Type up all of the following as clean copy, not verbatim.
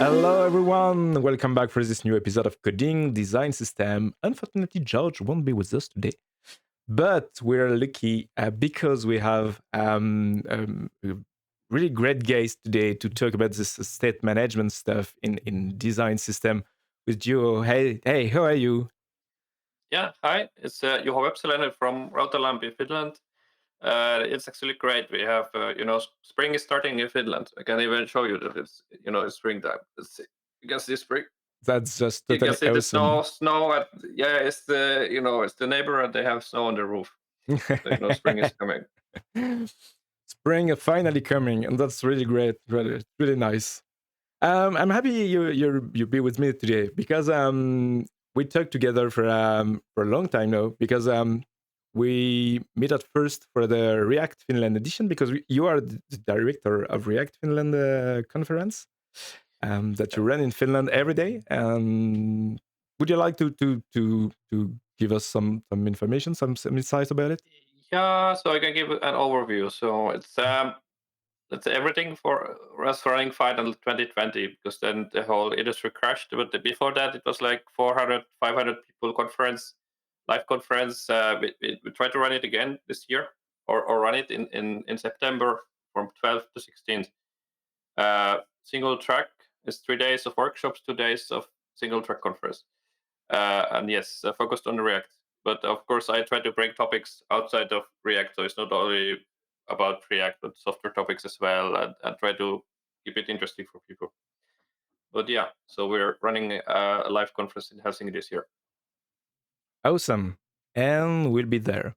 Hello, everyone. Welcome back for this new episode of Coding Design System. Unfortunately, George won't be with us today, but we're lucky because we have a really great guest today to talk about this state management stuff in design system with Juho. Hey, how are you? Yeah, hi. It's Juho Vepsäläinen from Rautalampi, Finland. It's actually great. We have, spring is starting in Finland. I can even show you that it's springtime. Let's see. You can see spring. That's just You can totally see the awesome. snow at, yeah, it's the neighbor and they have snow on the roof. So, spring is coming. Spring is finally coming, and that's really great. Really nice. I'm happy you be with me today because we talked together for a long time now because we meet at first for the React Finland edition because you are the director of React Finland conference that you run in Finland every day. Would you like to give us some information, some insights about it? Yeah, so I can give an overview. So it's everything for was running fine until 2020 because then the whole industry crashed. But before that, it was like 400, 500 people conference, live conference. We tried to run it again this year or run it in September from 12th to 16th. Single track is 3 days of workshops, 2 days of single track conference. And yes, focused on React. But of course, I try to bring topics outside of React, so it's not only about React, but software topics as well, and try to keep it interesting for people. But yeah, so we're running a live conference in Helsinki this year. Awesome, and we'll be there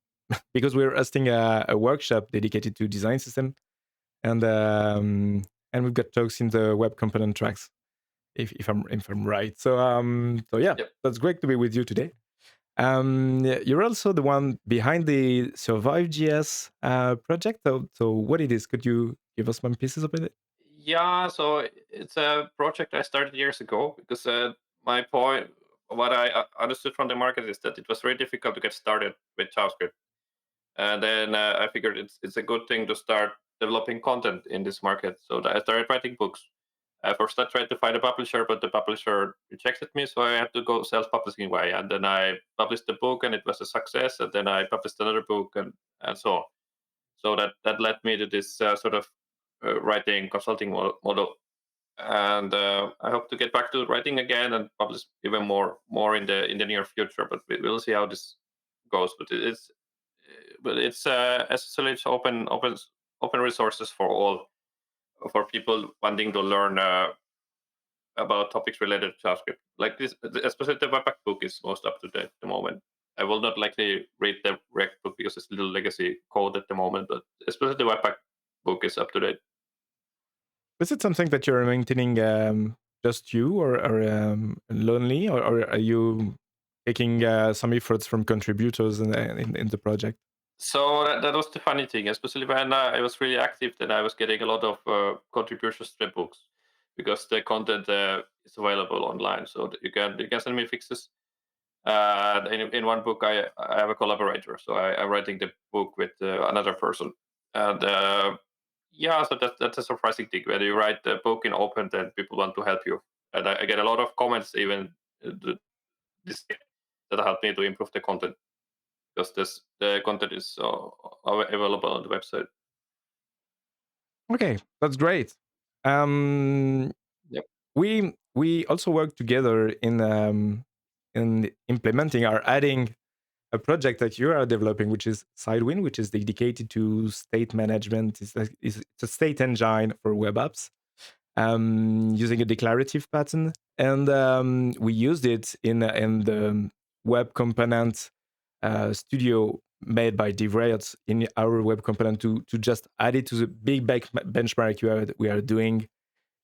because we're hosting a workshop dedicated to design system and we've got talks in the web component tracks if I'm right. So yeah, Yep. that's great to be with you today. You're also the one behind the Survive.js project. So what it is? Could you give us some pieces of it? Yeah, so it's a project I started years ago because my point, what I understood from the market is that it was very difficult to get started with JavaScript. And then I figured it's a good thing to start developing content in this market. So I started writing books. First, I tried to find a publisher, but the publisher rejected me, so I had to go self-publishing way. And then I published the book, and it was a success. And then I published another book, and so on. So that led me to this sort of writing consulting model. And I hope to get back to writing again and publish even more in the near future. But we'll see how this goes. But it's essentially it's open resources for all, for people wanting to learn about topics related to JavaScript. Like this, especially the Webpack book is most up to date at the moment. I will not likely read the React book because it's little legacy code at the moment, but especially the Webpack book is up to date. Is it something that you're maintaining just you or lonely, or are you taking some efforts from contributors in the project? So that was the funny thing, especially when I was really active, then I was getting a lot of contributions to the books because the content is available online. So that you can send me fixes. In one book, I have a collaborator, so I'm writing the book with another person. And yeah, so that's a surprising thing. When you write the book in open, then people want to help you. And I get a lot of comments even this year that help me to improve the content because the content is available on the website. Okay, that's great. Um, Yep. we also work together in implementing or adding a project that you are developing, which is Sidewind, which is dedicated to state management. It's a state engine for web apps using a declarative pattern, and we used it in the web component studio made by DevRiot in our web component to just add it to the big benchmark we are doing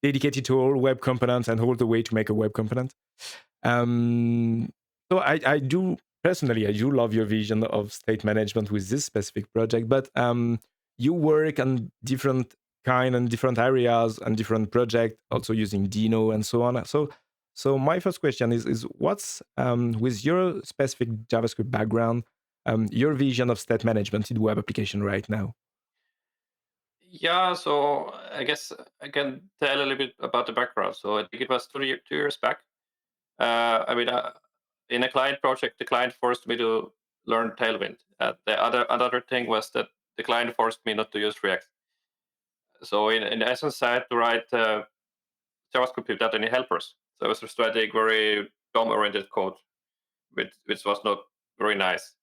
dedicated to all web components and all the way to make a web component. Um, so I do personally, I do love your vision of state management with this specific project, but you work on different kind and different areas and different projects, also using Dino and so on. So my first question is what's with your specific JavaScript background, your vision of state management in web application right now? Yeah, so I guess I can tell a little bit about the background. So I think it was 2 years back. I mean, in a client project, the client forced me to learn Tailwind. The other thing was that the client forced me not to use React. So in essence, I had to write JavaScript without any helpers. So I was just writing very DOM-oriented code, which was not very nice.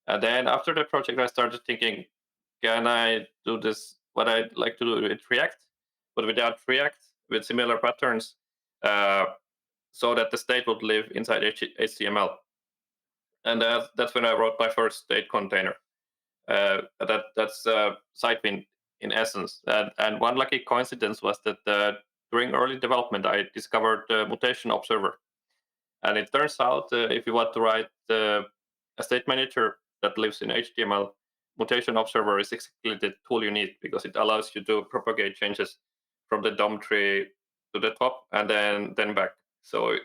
And then after the project, I started thinking, can I do this what I'd like to do with React, but without React, with similar patterns, uh, so that the state would live inside HTML. And that's when I wrote my first state container. That's Sidewind in essence. And one lucky coincidence was that during early development, I discovered the mutation observer. And it turns out if you want to write a state manager that lives in HTML, mutation observer is exactly the tool you need because it allows you to propagate changes from the DOM tree to the top and then back. So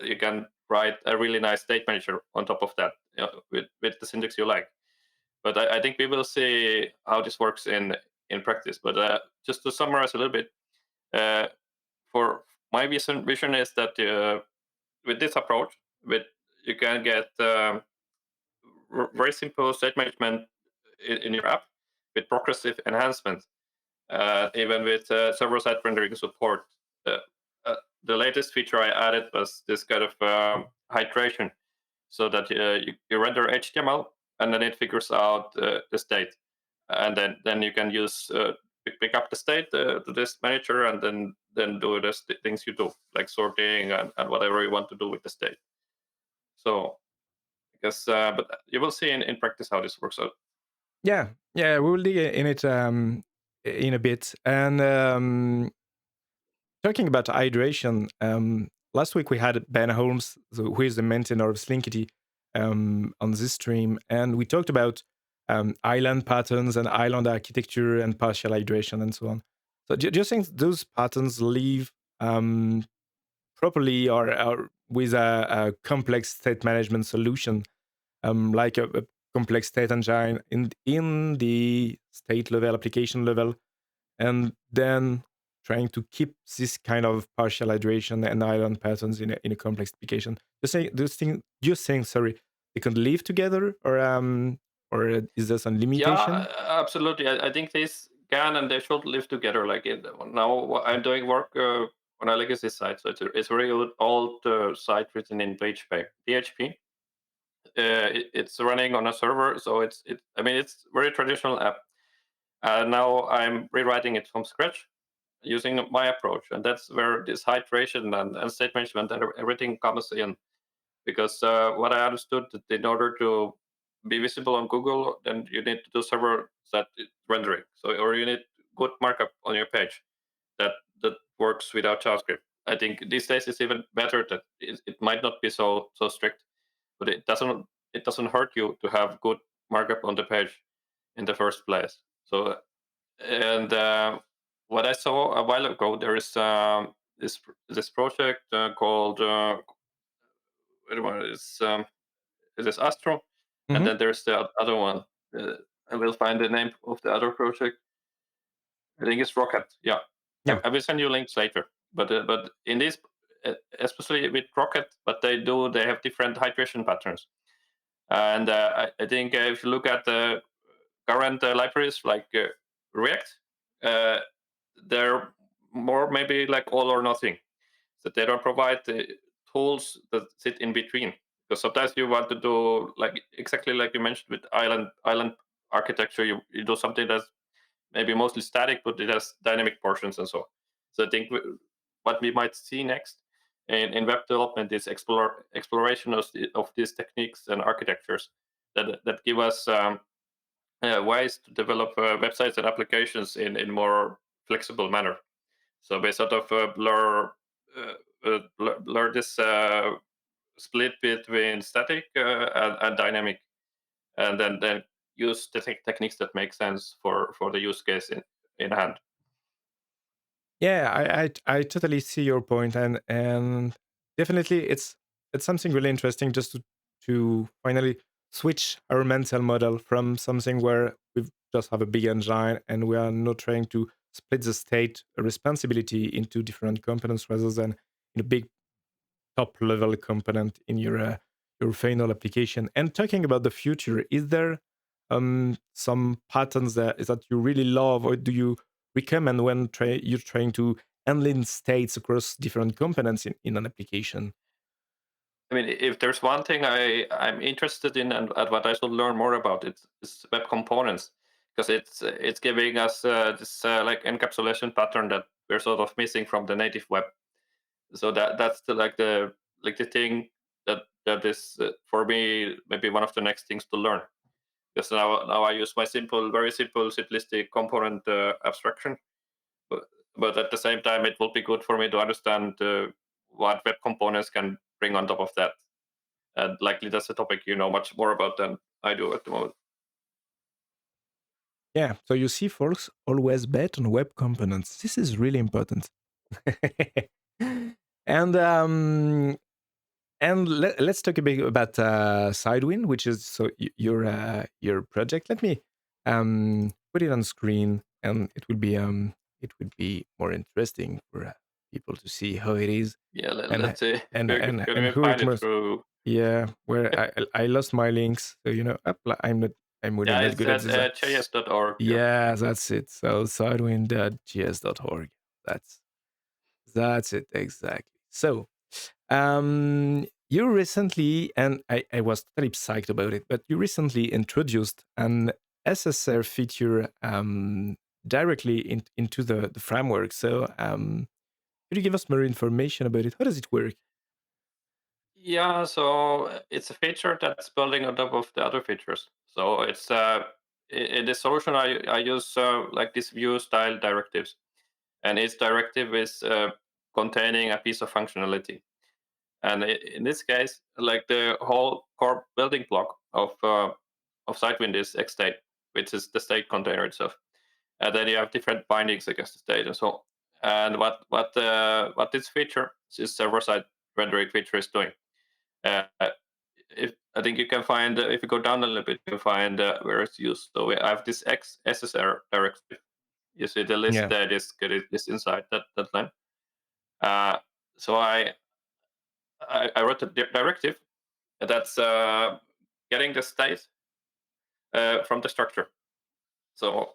you can write a really nice state manager on top of that, with the syntax you like. But I think we will see how this works in practice. But just to summarize a little bit, uh, for my vision is that with this approach, with you can get very simple state management in your app with progressive enhancement, even with server-side rendering support. Uh, the latest feature I added was this kind of hydration, so that you render HTML and then it figures out the state, and then you can use pick up the state to this manager and then do the things you do, like sorting and whatever you want to do with the state. So I guess, but you will see in practice how this works out. Yeah, yeah, we will dig in it in a bit. And talking about hydration, last week we had Ben Holmes, who is the maintainer of Slinkity, on this stream, and we talked about island patterns and island architecture and partial hydration and so on. So do you think those patterns live properly, or with a complex state management solution, like a complex state engine in the state level, application level, and then trying to keep this kind of partial hydration and island patterns in a complex application? Do you think, sorry, they can live together, or is there some Yeah, limitation? absolutely. I think these can and they should live together. Like now, I'm doing work on a legacy site, so it's a very old site written in PHP. It's running on a server, so I mean, it's very traditional app. Now I'm rewriting it from scratch using my approach, and that's where this hydration and state management and everything comes in. Because what I understood, that in order to be visible on Google, then you need to do server side rendering. So, or you need good markup on your page that works without JavaScript. I think these days it's even better that it might not be so strict, but it doesn't hurt you to have good markup on the page in the first place. So, and what I saw a while ago, there is this project called wait a minute, it is Astro, and Hmm. then there's the other one. Uh, I will find the name of the other project. I think it's Rocket. Yeah, I, Yeah. I will send you links later. But in this, especially with Rocket, what they have different hydration patterns. And I think if you look at the current libraries like React, uh, they're more maybe like all or nothing. So they don't provide the tools that sit in between. Because sometimes you want to do like exactly like you mentioned with island architecture, you do something that's maybe mostly static, but it has dynamic portions and so on. So I think what we might see next in web development is exploration of these techniques and architectures that give us ways to develop websites and applications in more flexible manner. So we sort of blur this split between static and dynamic, and then use the techniques that make sense for the use case in hand. Yeah, I totally see your point, and definitely it's something really interesting, just to finally switch our mental model from something where we've just have a big engine, and we are not trying to split the state responsibility into different components rather than in a big top level component in your final application. And talking about the future, is there some patterns that you really love, or do you recommend when you're trying to handle states across different components in an application? I mean, if there's one thing I'm interested in and what I should learn more about, it's web components, because it's giving us this like encapsulation pattern that we're sort of missing from the native web. So that's the thing that is for me maybe one of the next things to learn, because now I use my very simple simplistic component abstraction, but at the same time it will be good for me to understand what web components can bring on top of that, and likely that's a topic you know much more about than I do at the moment. Yeah, so you see, folks, always bet on web components. This is really important. and let's talk a bit about Sidewind, which is your project. Let me put it on screen, and it would be more interesting for people to see how it is, Yeah, and let's see. Can and we who find it it must. through? Yeah, where I lost my links, so I'm really Yeah, not it's good at at design. js.org. Yeah. Yeah, that's it. So sidewind.js.org. That's it exactly. So you recently, and I was totally psyched about it, but you recently introduced an SSR feature directly into the framework. So could you give us more information about it? How does it work? Yeah, so it's a feature that's building on top of the other features. So it's in this solution I use like these view style directives, and each directive is containing a piece of functionality. And in this case, like the whole core building block of Sidewind is xstate, which is the state container itself. And then you have different bindings against the state and so on. And what this feature, this server side rendering feature, is doing. Uh, if I think you can find if you go down a little bit, you can find where it's used. So I have this X SSR directive. You see the list Yeah. that is inside that line. Uh, so I wrote a directive that's getting the state from the structure. So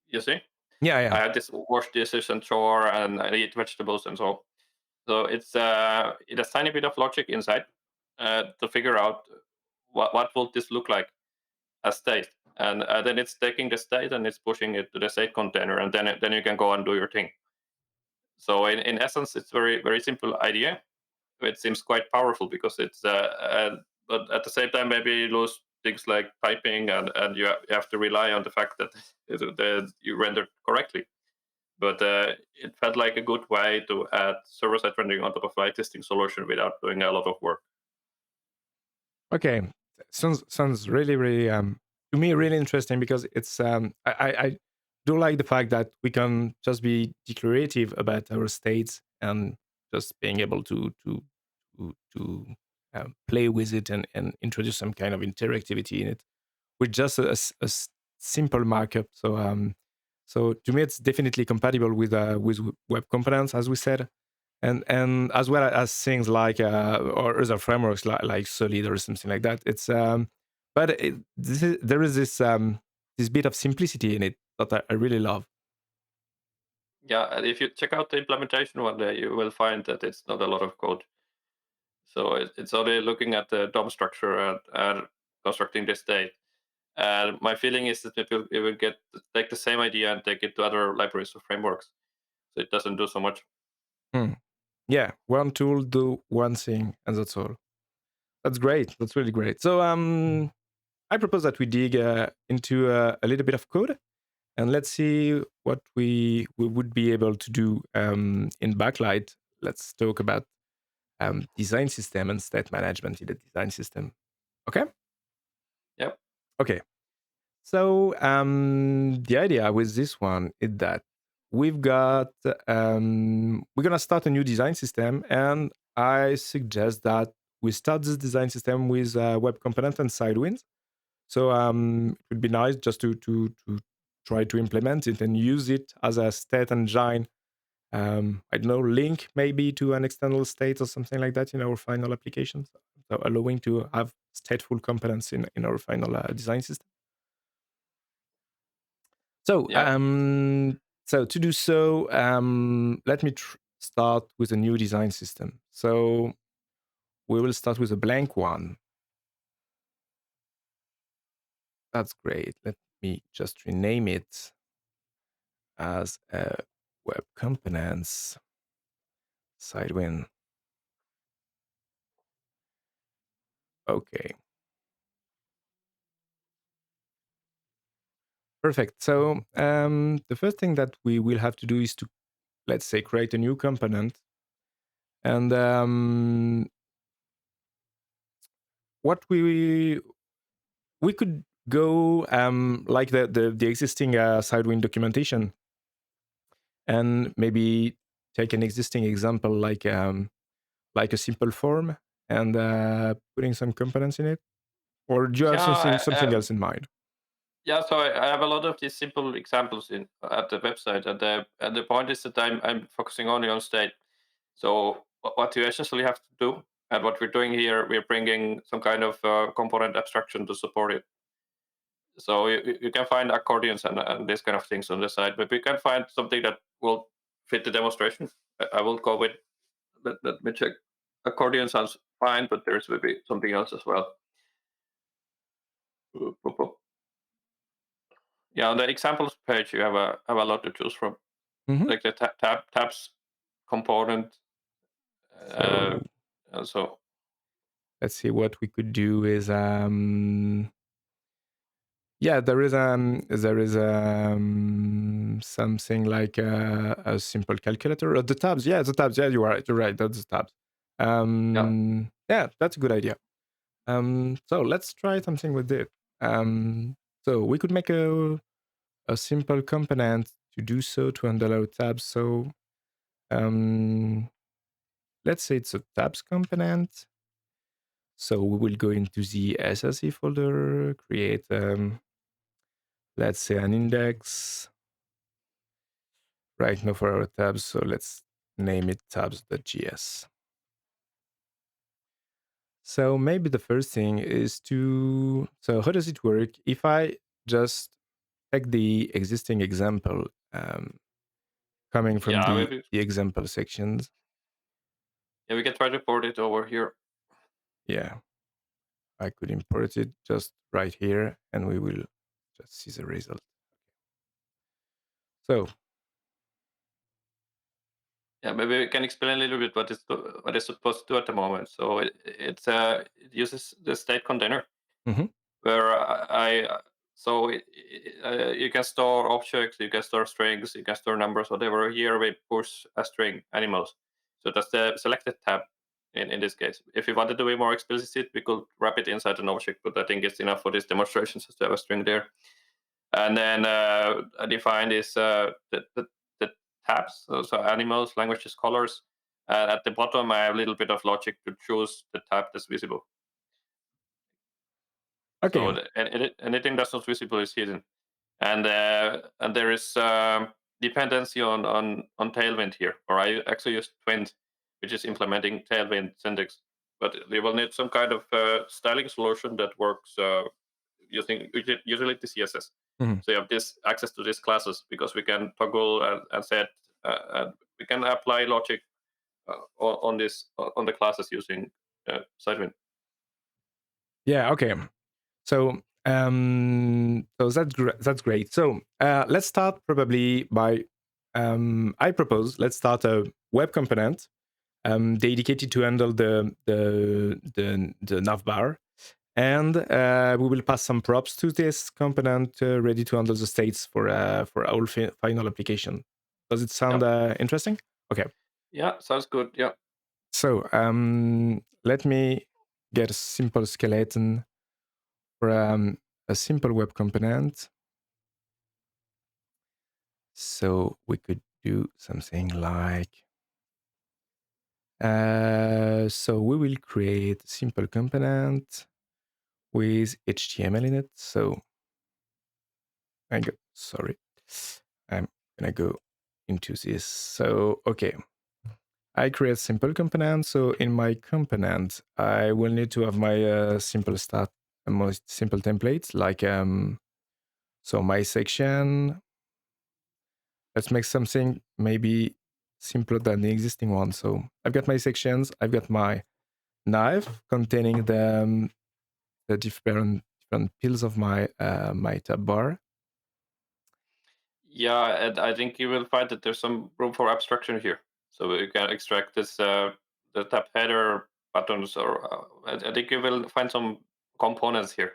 you see, Yeah, yeah. I had this wash dishes and chore, and I eat vegetables and so on. So it has tiny bit of logic inside to figure out what will this look like as state, and then it's taking the state and it's pushing it to the state container, and then you can go and do your thing. So in essence, it's very simple idea. It seems quite powerful because it's but at the same time maybe you lose things like typing, and you have to rely on the fact that that you rendered correctly. But it felt like a good way to add server-side rendering on top of my existing solution without doing a lot of work. Okay, sounds really to me really interesting, because it's I do like the fact that we can just be declarative about our states and just being able to play with it and introduce some kind of interactivity in it with just a simple markup. So to me it's definitely compatible with web components, as we said, and as well as things like or other frameworks like Solid or something like that. It's but there is this bit of simplicity in it that I really love. Yeah, and if you check out the implementation one day, you will find that it's not a lot of code. So it's only looking at the DOM structure and constructing the state. And my feeling is that it will take the same idea and take it to other libraries or frameworks. So it doesn't do so much. Hmm. Yeah, one tool do one thing, and that's all. That's great. That's really great. So I propose that we dig into a little bit of code, and let's see what we would be able to do in Backlight. Let's talk about design system and state management in the design system. Okay. Yep. Okay. So the idea with this one is that we're gonna start a new design system, and I suggest that we start this design system with Web Component and Sidewind. So it would be nice just to try to implement it and use it as a state engine. I don't know, link maybe to an external state or something like that in our final applications, so allowing to have stateful components in our final design system. So Yeah. so to do so, let me start with a new design system. So we will start with a blank one. That's great. Let me just rename it as a Web Components Sidewind. Okay. Perfect. So the first thing that we will have to do is to, let's say, create a new component. And what we could go like the existing Sidewind documentation, and maybe take an existing example like a simple form and putting some components in it. Or do you have Yeah, something else in mind? yeah. So I have a lot of these simple examples in at the website, and the point is that I'm focusing only on state. So what you essentially have to do, and what we're doing here, we're bringing some kind of component abstraction to support it. So you can find accordions and this kind of things on the side, but we can find something that will fit the demonstration. I will go with, let me check. Accordion sounds fine, but there's maybe something else as well. Yeah, on the examples page, you have a lot to choose from, Hmm. like the tabs component. Uh, So so let's see what we could do is yeah, there is something like a simple calculator. The tabs, yeah, the tabs. Yeah, you're right. That's the tabs. yeah, Yeah, that's a good idea. So let's try something with it. So we could make a simple component to do so to handle our tabs. So um, let's say it's a tabs component. So we will go into the SRC folder, create let's say an index right now for our tabs. So let's name it tabs.js. So maybe the first thing is to, so how does it work? If I just take the existing example coming from yeah. the example sections. We can try to port it over here. Yeah, I could import it just right here and we will just see the result. So, Yeah, maybe we can explain a little bit what it's supposed to do at the moment. So it uses the state container mhm. where so you can store objects, you can store strings, you can store numbers, whatever. Here we push a string animals. So that's the selected tab in this case. If we wanted to be more explicit, we could wrap it inside an object, but I think it's enough for this demonstration just to have a string there. And then I define this the tabs, so animals, languages, colors. And at the bottom, I have a little bit of logic to choose the tab that's visible. Okay. So anything that's not visible is hidden. And there is dependency on Tailwind here, or I actually use Twint, which is implementing Tailwind syntax. But you will need some kind of styling solution that works using utility CSS. Mhm. So you have this access to these classes because we can toggle and set, and we can apply logic on this on the classes using Sidewind. Yeah, okay. So, so that's great. So let's start probably by, I propose let's start a web component dedicated to handle the navbar, and we will pass some props to this component ready to handle the states for our final application. Does it sound Yeah, interesting? Okay. yeah, sounds good. Yeah, So let me get a simple skeleton for a simple web component. So we could do something like, so we will create a simple component with HTML in it. So I'm gonna go into this. So okay, I create simple component. So in my component, I will need to have my simple start, most simple templates like so my section. Let's make something maybe simpler than the existing one. So I've got my sections. I've got my knife containing the different pills of my tab bar. Yeah, and I think you will find that there's some room for abstraction here. So you can extract this the tab header buttons, or I think you will find some components here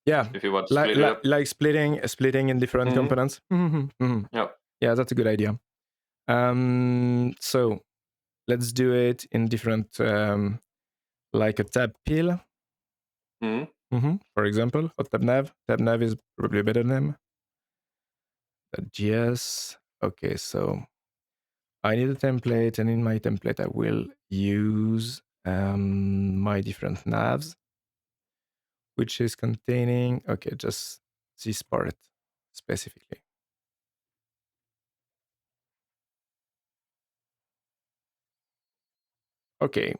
Yeah, if you want to split it up. like splitting in different Hmm. components. Yeah. Yeah, that's a good idea. So let's do it in different, like a tab pill. Hmm. For example, or tab nav. Tab nav is probably a better name. .js. Okay, so I need a template, and in my template, I will use my different navs, which is containing, okay, just this part specifically. Okay,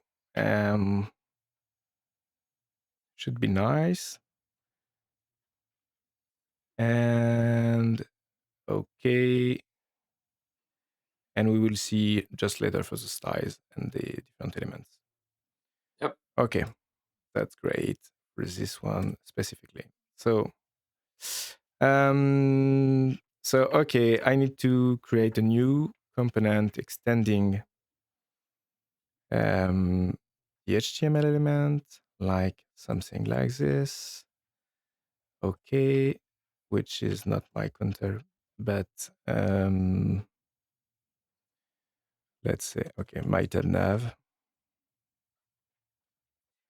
should be nice. And okay, and we will see just later for the styles and the different elements. Yep. Okay, that's great for this one specifically. So, okay, I need to create a new component extending the HTML element, like something like this. Okay, which is not my counter, but let's say, okay, my tab nav.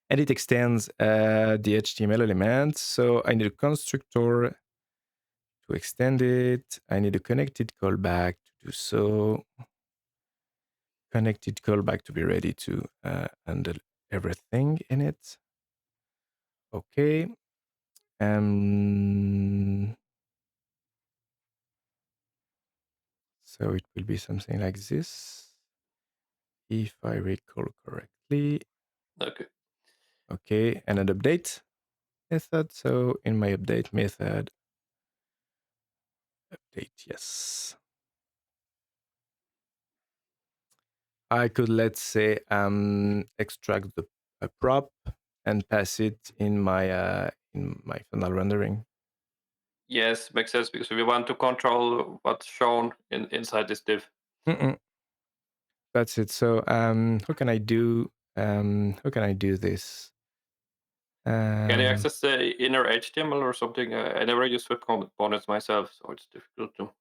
And it extends the HTML element. So I need a constructor to extend it. I need a connected callback to do so. Connected callback to be ready to handle everything in it. Okay. So it will be something like this, if I recall correctly. Okay. Okay, and an update method. So in my update method, update, yes. I could, let's say, extract a prop and pass it in my final rendering. Yes, makes sense because we want to control what's shown inside this div. Mm-mm. That's it. So how can I do this? Can you access the inner HTML or something? I never use Web Components myself, so it's difficult to.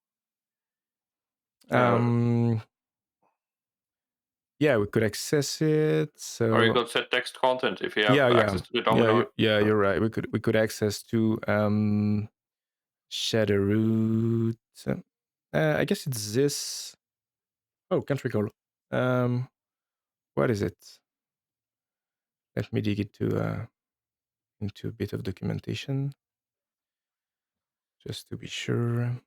Yeah, we could access it. Or you So could set text content if you have yeah, access to the domino. you're right. We could access to shadow root. I guess it's this. Oh, can't recall. What is it? Let me dig into a bit of documentation just to be sure.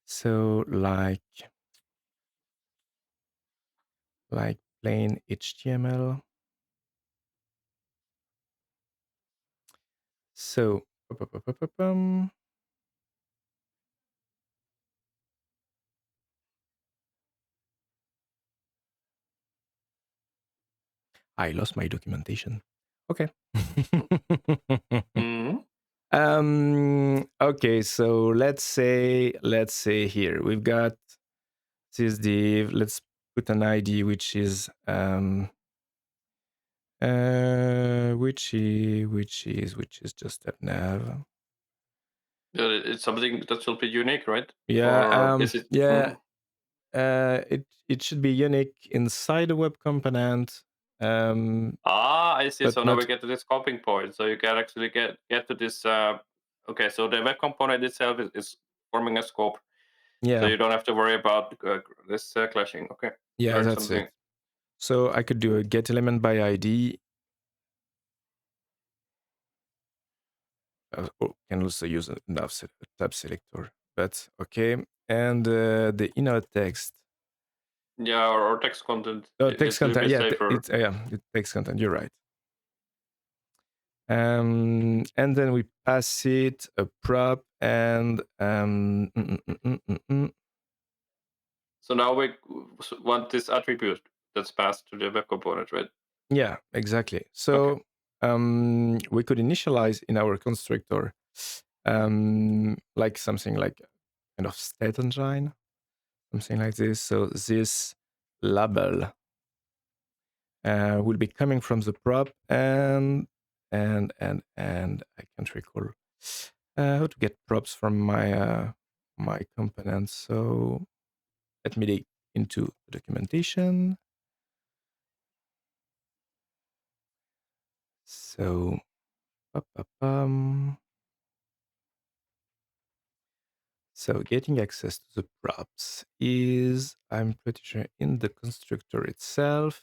So like plain HTML. So I lost my documentation. Okay. Hmm. Okay, so let's say here we've got this div. Let's put an ID which is which is just a nav. It's something that should be unique, right? Yeah, Or is it? yeah. It should be unique inside the web component. I see. But So now we not, get to this coping point. So you can actually get to this. Okay, so the web component itself is forming a scope, so yeah, you don't have to worry about this clashing. Okay, yeah, learn that's it. something. So I could do a get element by ID. Or can also use a tab selector, but okay. And the inner text. Yeah, or text content. Oh, text It's a little content. bit Yeah, safer. it text content. You're right. And then we pass it a prop and So now we want this attribute that's passed to the web component, right? yeah, exactly. Okay. So we could initialize in our constructor like something like kind of state engine, something like this. So this label will be coming from the prop and I can't recall how to get props from my components. So let me dig into the documentation. So so getting access to the props is, I'm pretty sure, in the constructor itself,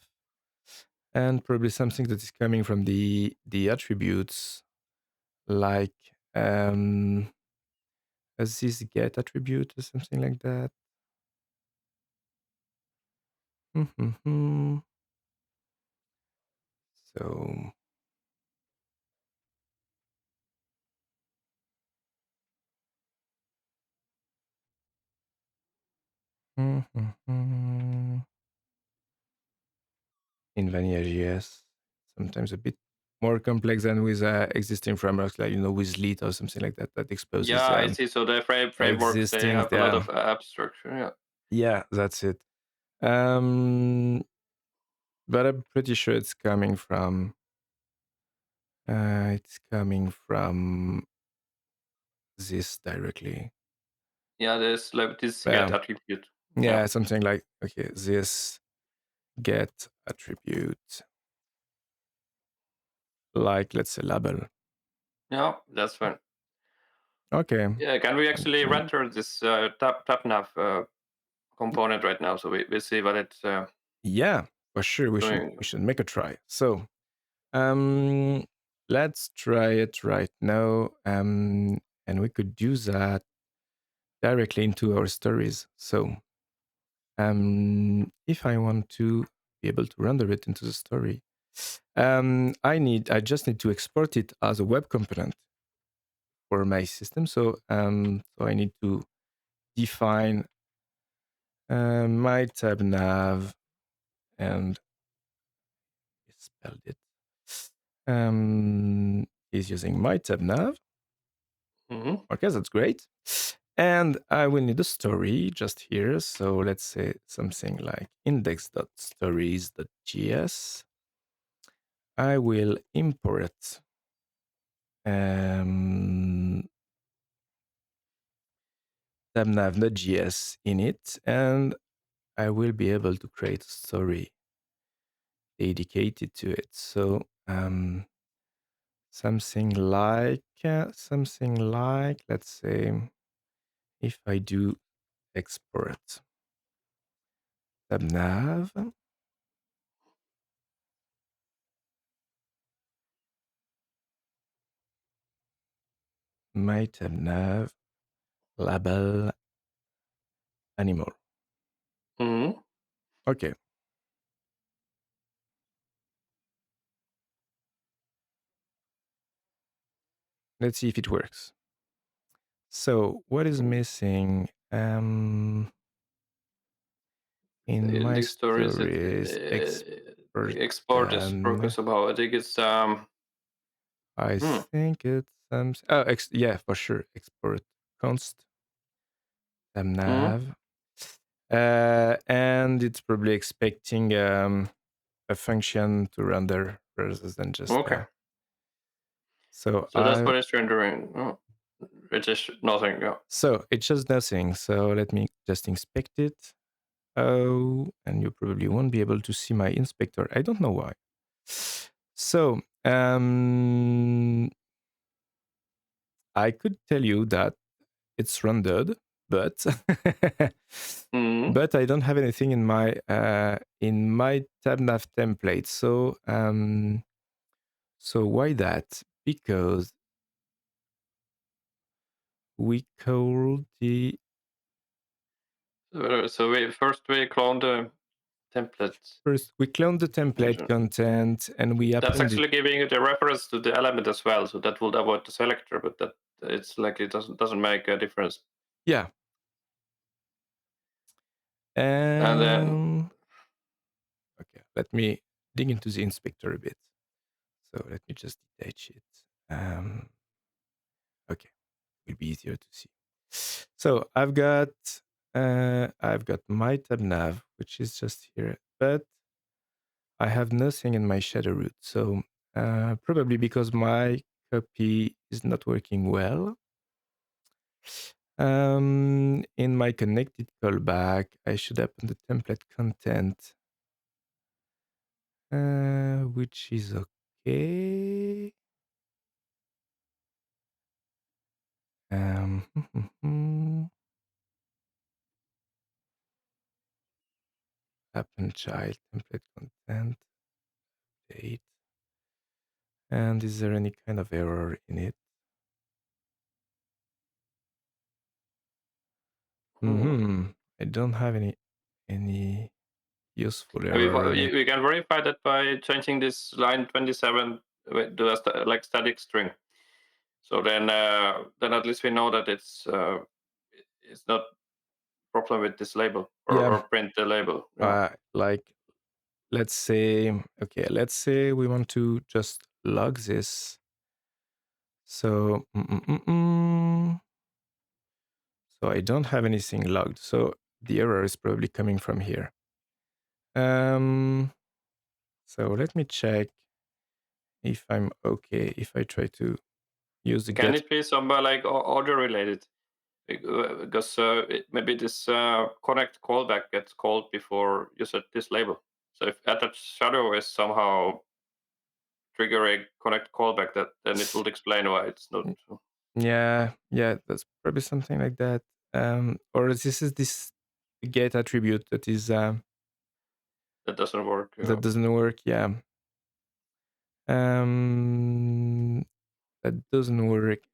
and probably something that is coming from the attributes, like this get attribute or something like that. So in Vanilla.js, sometimes a bit more complex than with existing frameworks, like with Lit or something like that, that exposes Yeah, I see. So the frameworks, they existing. have a lot of abstraction. Yeah. Yeah, that's it. But I'm pretty sure it's coming from this directly. Yeah, there's like this get Yeah, attribute. yeah, Yeah. something like, okay, this get attribute, like let's say label. Yeah, that's fine. Okay. Yeah, can we actually Okay. render this tab nav component right now? So we see what it's Yeah, for sure. We doing. should make a try. So let's try it right now. And we could do that directly into our stories. So if I want to be able to render it into the story, I just need to export it as a web component for my system. So so I need to define my tab nav, and I spelled it. Is using my tab nav. Mhm. Okay, that's great. And I will need a story just here. So let's say something like index.stories.js. I will import tabnav.js in it, and I will be able to create a story dedicated to it. So something like, let's say, if I do export tabnav, my tabnav label animal. Mhm. Okay. Let's see if it works. So what is missing? In my Index stories, stories, export export is broken somehow. I think it's I think it's yeah, for sure. Export const nav. And it's probably expecting a function to render rather than just okay. so So that's what it's rendering. Oh, it's just nothing. Yeah. so it shows nothing. So let me just inspect it. Oh, and you probably won't be able to see my inspector. I don't know why. So I could tell you that it's rendered, but Mhm. but I don't have anything in my tab nav template. So why that? Because we call the So we clone the templates. first we clone the template content and we That's append it. actually giving you the reference to the element as well, so that will avoid the selector, but that it's like it doesn't make a difference. Yeah. And then okay, let me dig into the inspector a bit. So let me just detach it. Okay, it'll be easier to see. So I've got my tab nav, which is just here, but I have nothing in my shadow root. So probably because my copy is not working well. In my connected callback, I should open the template content, which is okay. Append child template content date. And is there any kind of error in it? I don't have any useful error in it. we can verify that by changing this line 27 to a like static string. So then at least we know that it's not problem with this label or print the label. Like let's say we want to just log this. So so I don't have anything logged. So the error is probably coming from here. So let me check if I'm okay if I try to use the Can get. it be somewhere like order related? Because maybe this connect callback gets called before you set this label. So if attach shadow is somehow triggering connect callback, then it will explain why it's not. Yeah, that's probably something like that. Or this is this get attribute that is that doesn't work. That doesn't work. Yeah. That doesn't work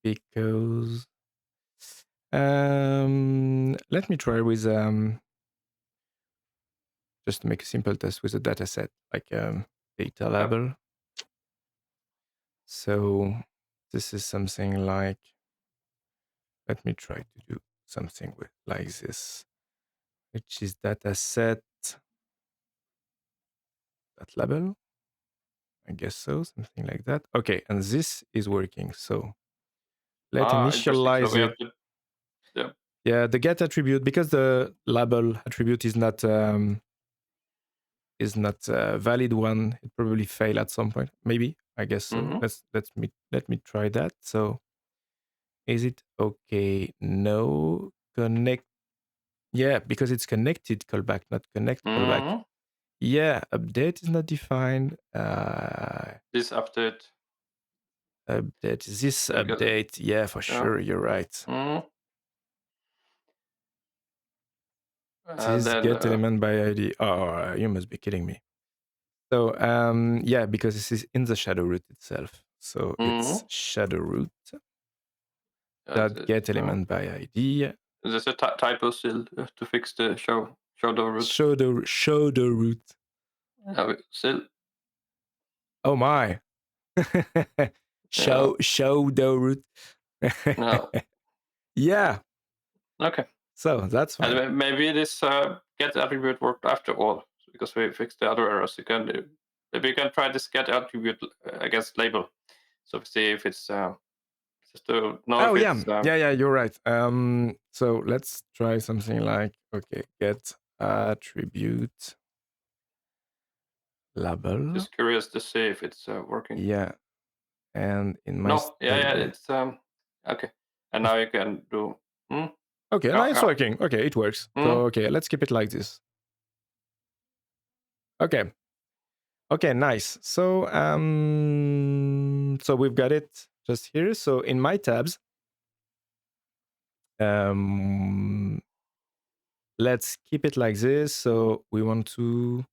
because let me try with just to make a simple test with a data set like data label. So this is something like, let me try to do something with like this, which is data set that label. I guess so, something like that. Okay, and this is working. So let's initialize so it. Yeah, the get attribute, because the label attribute is not a valid one, it probably fail at some point. Maybe, I guess so. Let me try that. So is it okay? No. Connect. Yeah, because it's connected callback, not connect callback. Yeah, update is not defined. This update. Update. Yeah, for sure. You're right. This get element by ID. Oh, you must be kidding me. So yeah, because this is in the shadow root itself. So it's shadow root that get element by ID. There's a typo still to fix the show the root. Show the root. Still. Oh my. show the root. No. Yeah. Okay. So that's fine. And maybe this get attribute worked after all, because we fixed the other errors. Maybe you can try this get attribute against label. So see if it's just to know if it's. Yeah, you're right. So let's try something like, okay, get attribute label. Just curious to see if it's working. Yeah, and in my it's okay. And now you can do. Okay, now it's working. Okay, it works. So okay, let's keep it like this. Okay. Okay, nice. So so we've got it just here. So in my tabs, Let's keep it like this. So we want to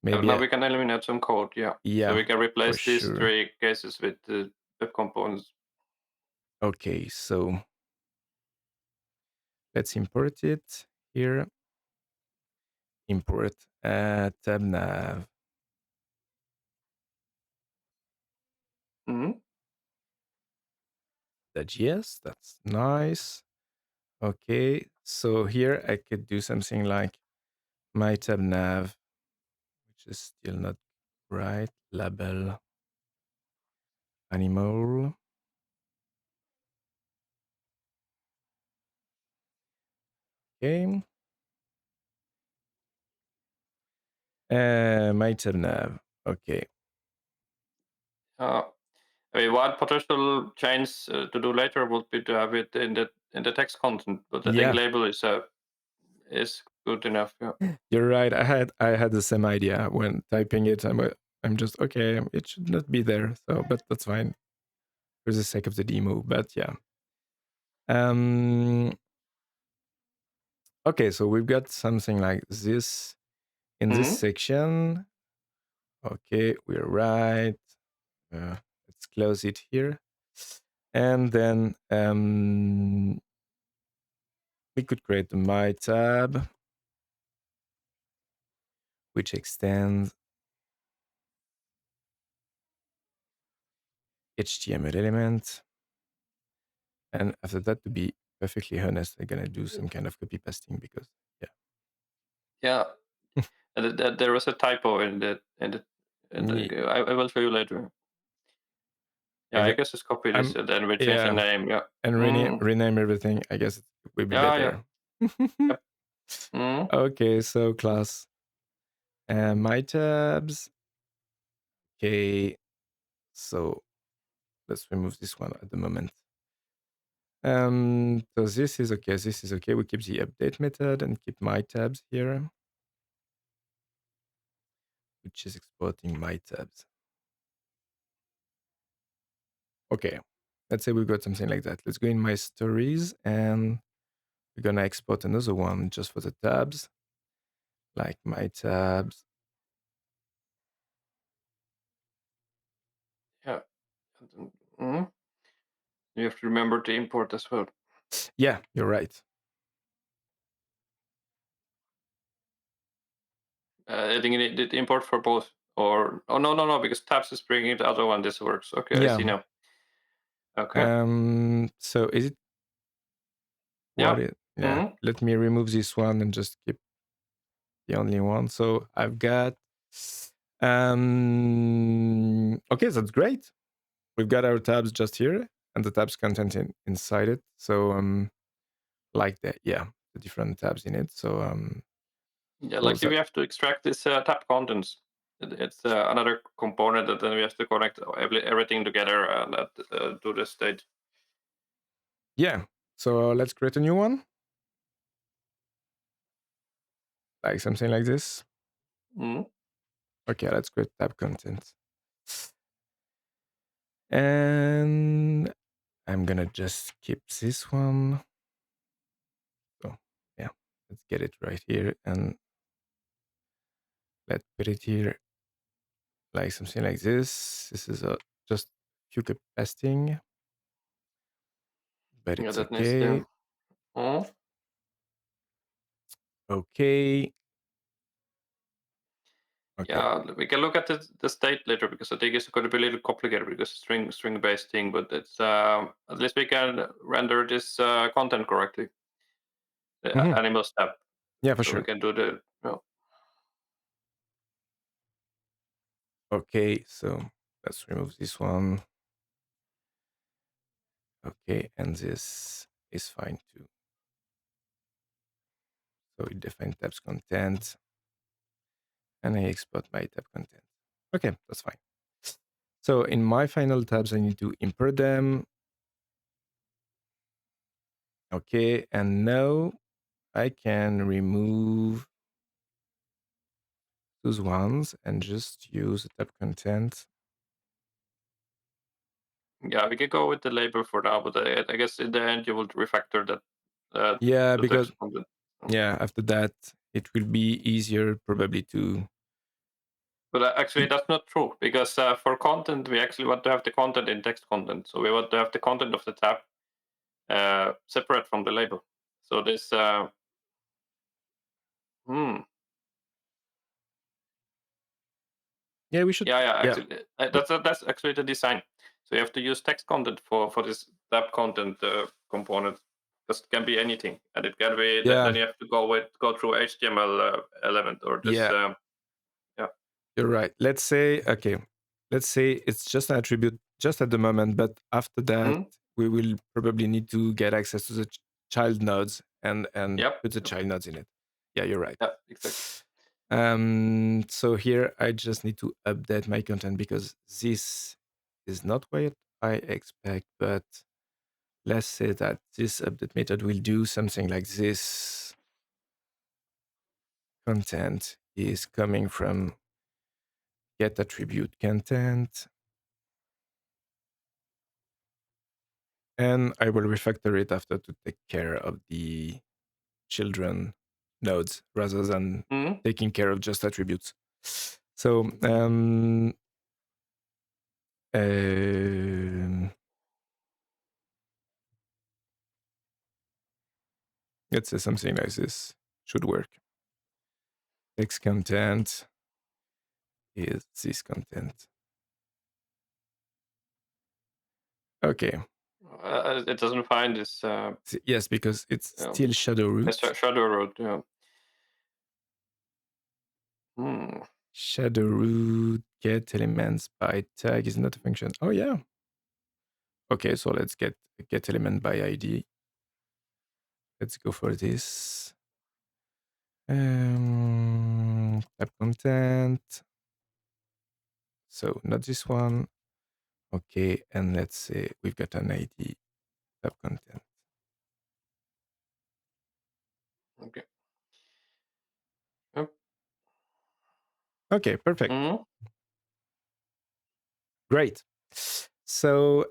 maybe Now we can eliminate some code, yeah. So we can for replace these sure. 3 cases with the web components. Okay, so let's import it here. Import tab nav. Mhm. .js, that's nice. Okay, so here I could do something like my tab nav, which is still not right. Label animal. Okay. My tab nav. Okay. I mean, one potential change to do later would be to have it in the text content, but I think Yeah, label is good enough. Yeah. you're right. I had the same idea when typing it. I'm just okay. It should not be there. So, but that's fine for the sake of the demo. But yeah. Okay, so we've got something like this in this Mhm. section. Okay, we're right. Let's close it here. And then we could create the my tab, which extends HTML element. And after that, to be perfectly honest, I'm gonna do some kind of copy pasting because Yeah. And there was a typo in Ye- the I will show you later. Yeah, I okay, guess just copy this I'm and then we change the yeah, name. Yeah. and Mm. rename everything. I guess it will be Yeah, yeah. better. Yep. Mm. Okay, so class my tabs. Okay, so let's remove this one at the moment. So this is okay. This is okay. We keep the update method and keep my tabs here, which is exporting my tabs. Okay, let's say we've got something like that. Let's go in my stories and we're gonna export another one just for the tabs, like my tabs. Yeah. Mm. You have to remember to import as well. Yeah, you're right. I think you need the import for both. Or oh no, because tabs is bringing the other one. This works. Okay, I see Yeah. now. Okay. So is it Yeah. what it? Yeah. Mm. Let me remove this one and just keep the only one. So I've got. Okay, that's great. We've got our tabs just here and the tabs content inside it. So like that, yeah, the different tabs in it. So Yeah, cool. like if we have to extract this tab contents, it's another component that then we have to connect everything together and do the state. Yeah. So let's create a new one. Like something like this. Mm. Okay, let's create tab content. And I'm gonna just keep this one. So yeah, let's get it right here and let's put it here like something like this. This is a just few copy pasting, but Yeah, it's that needs to. okay. Mm. Okay. Okay. Yeah, we can look at the state later because I think it's going to be a little complicated because string based thing, but it's at least we can render this content correctly, the Mhm. animal step, Yeah, for so we sure. can do the. Well, Okay, so let's remove this one. Okay, and this is fine too. So we define tabs content and I export my tab content. Okay, that's fine. So in my final tabs, I need to import them. Okay, and now I can remove those ones and just use the tab content. Yeah, we can go with the label for now, but I guess in the end you will refactor that Yeah, the because text content. after that it will be easier probably to. But actually, that's not true because for content, we actually want to have the content in text content. So we want to have the content of the tab separate from the label. So this, hmm, Yeah, we should. yeah, Yeah, actually, but that's actually the design. So you have to use text content for this tab content component. Because it can be anything, and it can be yeah, then you have to go through HTML element or this. yeah, Yeah. you're right. Let's say it's just an attribute just at the moment, but after that Hmm. we will probably need to get access to the child nodes and Yep. put the child nodes in it. Yeah, you're right. Yeah. Exactly. So here I just need to update my content because this is not what I expect, but let's say that this update method will do something like this. Content is coming from get attribute content, and I will refactor it after to take care of the children nodes rather than Hmm. taking care of just attributes. So let's say something like this should work. Text content is this content. Okay. It doesn't find this. Yes, because it's still shadow root. Shadow root. Yeah. Hmm. Shadow root get elements by tag is not a function. Oh yeah. Okay, so let's get element by ID. Let's go for this. Tab content. So not this one. Okay, and let's say we've got an ID tab content. Okay. Yep. Okay, perfect. Hmm. Great. So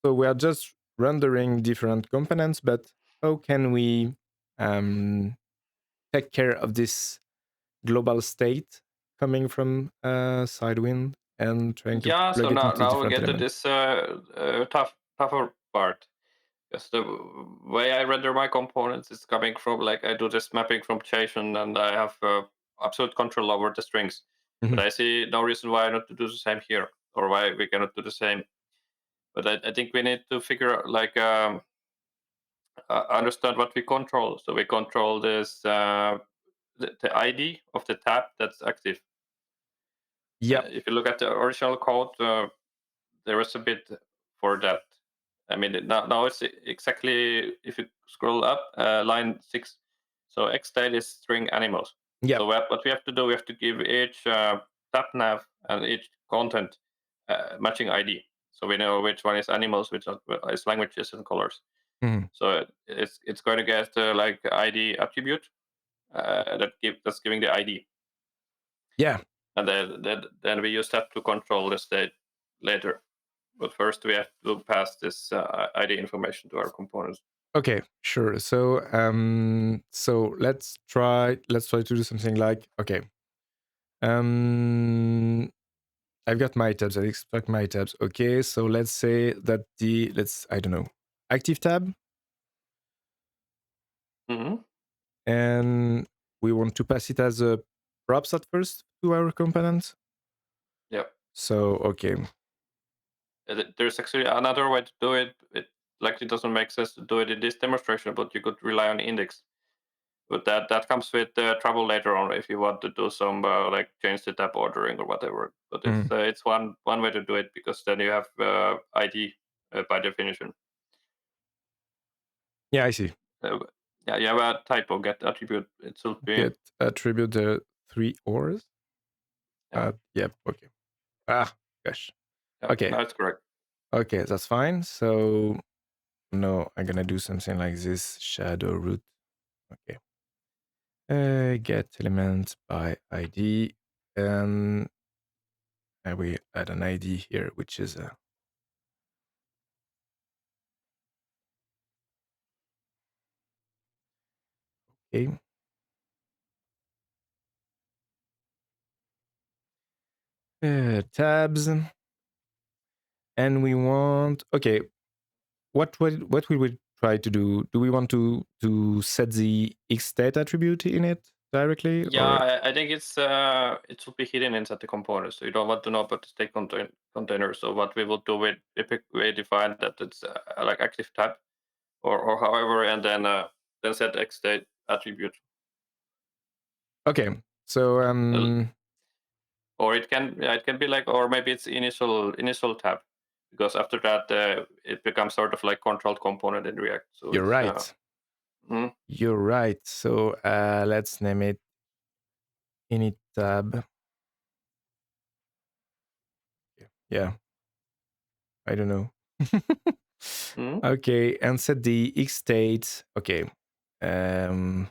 so we are just rendering different components, but how can we take care of this global state coming from Sidewind and trying to Yeah. So plug it into now we different get to elements? this tougher part. Because the way I render my components is coming from like I do this mapping from JSON and I have absolute control over the strings. But Mhm. I see no reason why not to do the same here or why we cannot do the same. But I think we need to figure out like understand what we control. So we control this the ID of the tab that's active. Yep. If you look at the original code, there is a bit for that. I mean, now it's exactly if you scroll up, line 6. So xstate is string animals. Yep. So what we have to do, we have to give each tab nav and each content matching ID. So we know which one is animals, which is languages and colors. Mhm. So it's going to get like ID attribute that's giving the ID, Yeah. and then we use that to control the state later. But first, we have to pass this ID information to our components. Okay, sure. So let's try to do something like okay. Um I've got my tabs. I expect my tabs. Okay, so let's say that I don't know, active tab, Hmm. and we want to pass it as a props at first to our component. Yeah. So okay. There's actually another way to do it. It likely doesn't make sense to do it in this demonstration, but you could rely on index. But that comes with trouble later on if you want to do some like change the tab ordering or whatever. But Mhm. it's one way to do it because then you have ID by definition. Yeah, I see. Uh, yeah, you have a typo get attribute. It should be Get attribute the 3 ors. yeah, Yep. Okay. Ah, gosh. yeah. Okay. That's correct. Okay, that's fine. So no, I'm gonna do something like this. Shadow root. Okay. Get element by ID. And and we add an ID here, which is okay. Tabs, and we want What will we try to do? Do we want to set the xstate attribute in it directly, Yeah, or I think it should be hidden inside the component, so you don't want to know about the state container. So what we will do with we define that it's like active tab or however, and then set xstate attribute. okay? So Or it can be like, or maybe it's initial tab, because after that it becomes sort of like controlled component in React. So you're it's right. mm, You're right. So let's name it init tab. Yeah, I don't know. mm. Okay, and set the xstate. Okay, um,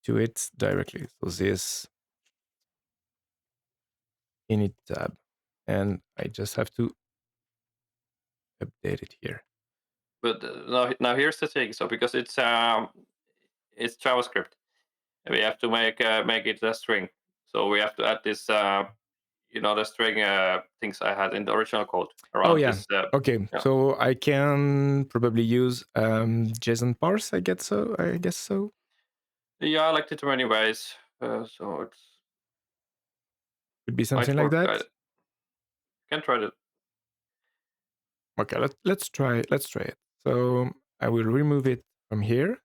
to it directly. So this init tab, and I just have to update it here. But now here's the thing. So because it's JavaScript, we have to make it a string. So we have to add this the string things I had in the original code Oh around yeah. this. Okay, Yeah, so I can probably use JSON parse. I guess so. I guess so. yeah, I liked it in many ways. So it's Could be something might like work. that. I can try it. Okay, let's try. Let's try it. So I will remove it from here,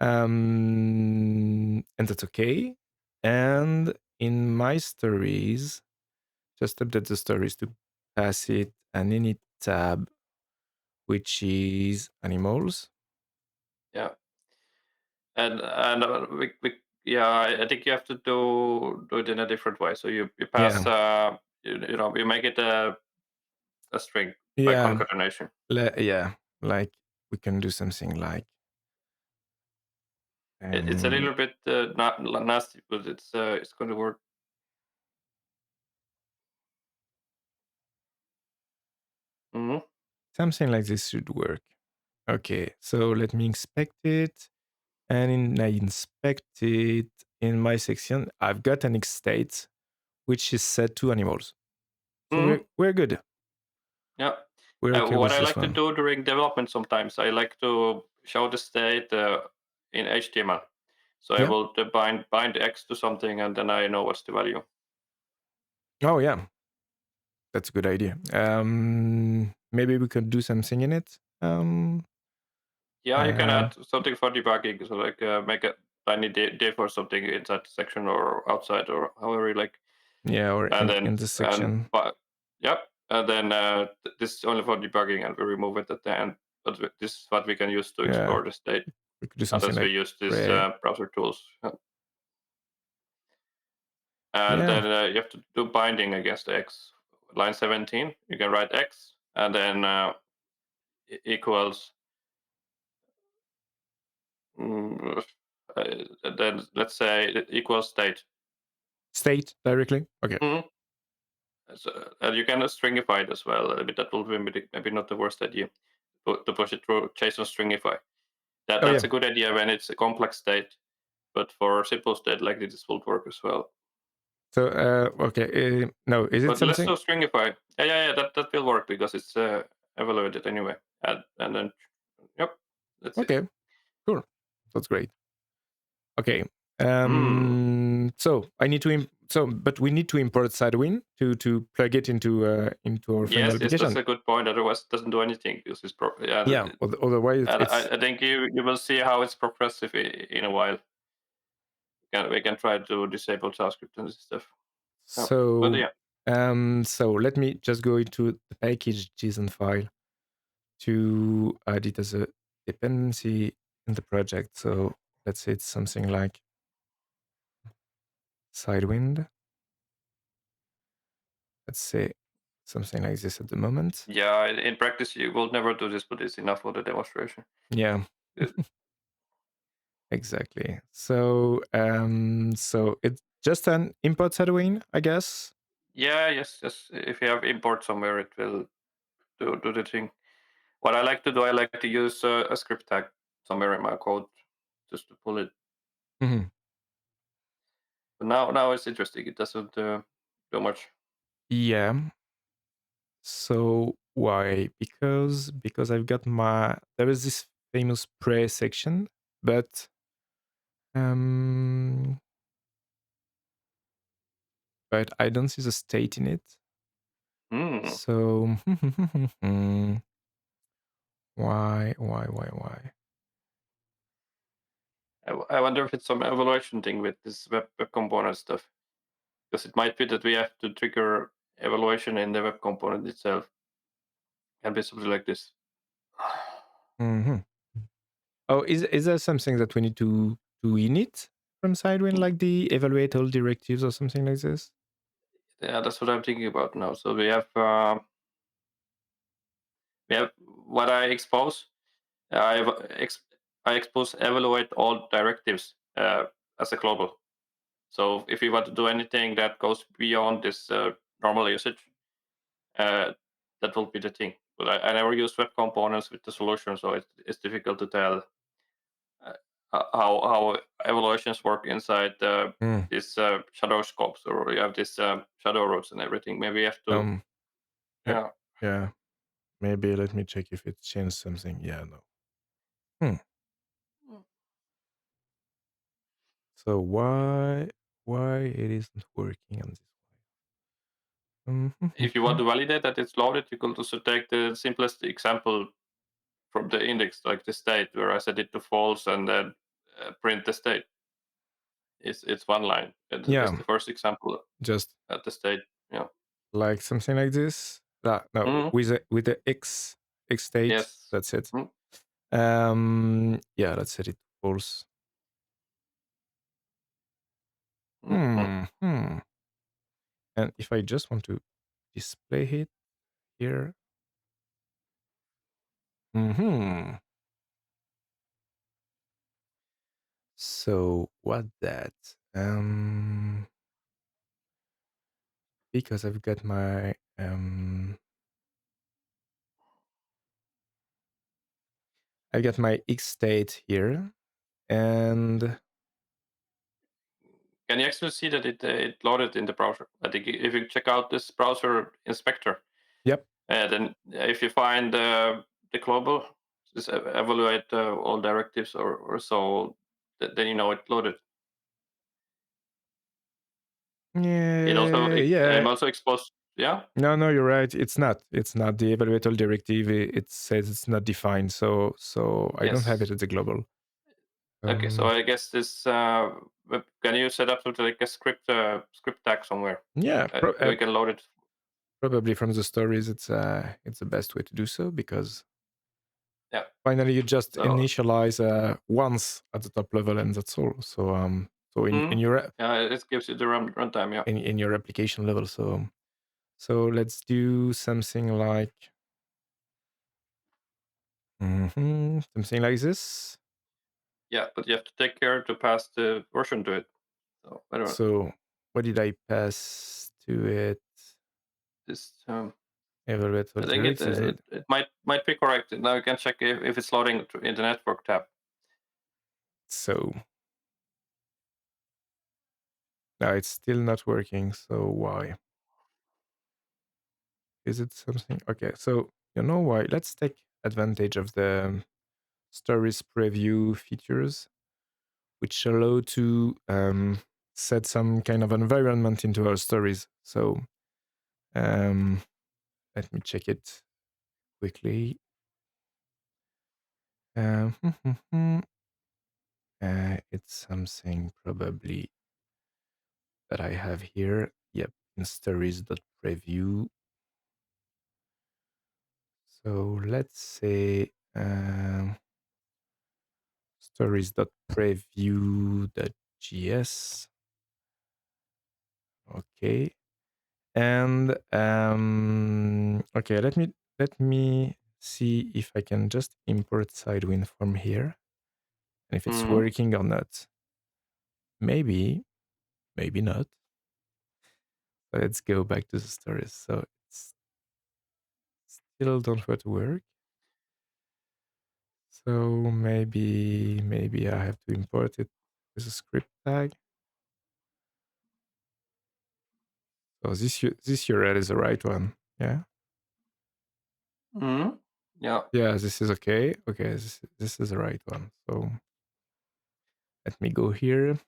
and that's okay. And in my stories, just update the stories to pass it an init tab, which is animals. Yeah, and we yeah, I think you have to do it in a different way. So you pass Yeah, you make it a string by yeah, concatenation. yeah. Like we can do something like It's a um, little bit not nasty, but it's going to work. Hmm. something like this should work. Okay, so let me inspect it. And I inspect it in my section. I've got an xstate, which is set to animals. So Hmm. we're good. Yeah. We're okay What with I this like to one. do during development sometimes, I like to show the state in HTML. So I Yeah. will bind X to something, and then I know what's the value. Oh yeah, that's a good idea. Maybe we could do something in it. Yeah, you can Uh, add something for debugging. So like make a tiny div or something inside the section or outside or however you like. yeah, or And in then this and section. but yep. And then this is only for debugging, and we remove it at the end. But this is what we can use to Yeah, explore the state. we could do something Unless we like use this gray. browser tools. And Yeah, then you have to do binding against the X. Line 17, you can write X, and then equals. Mm, then let's say it equals state. state directly. Okay. Mhm. So, and you can stringify it as well. But that will be maybe not the worst idea to push it through JSON stringify. Oh That's yeah. a good idea when it's a complex state, but for simple state like this will work as well. So okay. No, is it But let's something? do stringify. Yeah. That will work because it's evaluated anyway. And then, yep, that's it. Okay. Cool. That's great. Okay. Hmm. So I need to but we need to import Sidewind to plug it into our final Yes, that's application. a good point. Otherwise, it doesn't do anything because it's yeah. Yeah. Otherwise, And it's I think you will see how it's progressive in a while. We can try to disable JavaScript and this stuff. Yeah. But so. yeah, So let me just go into the package JSON file to add it as a dependency in the project. So let's say it's something like Sidewind. Let's say something like this at the moment. yeah. In practice, you will never do this, but it's enough for the demonstration. Yeah. Uh, Exactly. So it just an import Sidewind, I guess. Yeah, yes, yes. If you have import somewhere, it will do the thing. What I like to do, I like to use a script tag somewhere in my code just to pull it. Mhm. But now it's interesting. It doesn't do much. Yeah. So why? Because I've got there is this famous pray section, but um but I don't see the state in it. Hmm. So why? I wonder if it's some evaluation thing with this web component stuff. Because it might be that we have to trigger evaluation in the web component itself. Can be something like this. Mhm. Oh, is there something that we need to do init from Sidewind, like the evaluate all directives or something like this? Yeah, that's what I'm thinking about now. So we have what I expose. I ex- I expose evaluate all directives as a global. So if you want to do anything that goes beyond this normal usage, uh, that will be the thing. But I never use web components with the solution, so it's difficult to tell uh, how evaluations work inside Mm. these shadow scopes, or you have this shadow routes and everything. Maybe you have to, Um. Yeah. yeah. Yeah. Maybe let me check if it changed something. Yeah. No. Hmm. So why it isn't working on this one? If you want to validate that it's loaded, you could also take the simplest example from the index, like the state, where I set it to false and then print the state. It's one line. That's Yeah. the first example Just at the state. Yeah. like something like this. No, Mhm. with the x state. Yes. That's it. Mhm. Yeah. Let's set it to false. Mhm. Hmm. And if I just want to display it here. Hmm. So what that? Because I've got my X state here, and Can you actually see that it loaded in the browser? I think if you check out this browser inspector, yep, then if you find the global, just evaluate all directives or so, then you know it loaded. yeah, I'm yeah. also exposed. Yeah. No, you're right. It's not. It's not the evaluator directive. It says it's not defined. So I don't have it Yes. at the global. Okay. So Um, I guess this. Can you set up something like a script tag somewhere? yeah, We can load it. probably from the stories. It's the best way to do so because Yeah. finally you just So. initialize once at the top level and that's all. So in your Yeah, it gives you the runtime. Yeah. in your application level. So let's do something like something like this. Yeah, but you have to take care to pass the version to it. So I don't know. So what did I pass to it? This. Evaluate all I think directives. it might be correct. Now you can check if it's loading in the network tab. So now it's still not working. So why? Is it something? Okay, so you know why? Let's take advantage of the stories preview features, which allow to set some kind of environment into our stories. So um, let me check it quickly. Um, it's something probably that I have here. Yep, in stories.preview. So let's say stories.preview.js. Okay. And okay, let me see if I can just import Sidewind from here and if it's Hmm. working or not. Maybe maybe not. But let's go back to the stories. So it's still don't want to work. So maybe I have to import it with a script tag. So this URL is the right one. Yeah. Mm-hmm. Yeah. Yeah, this is okay. Okay, this is the right one. So let me go here.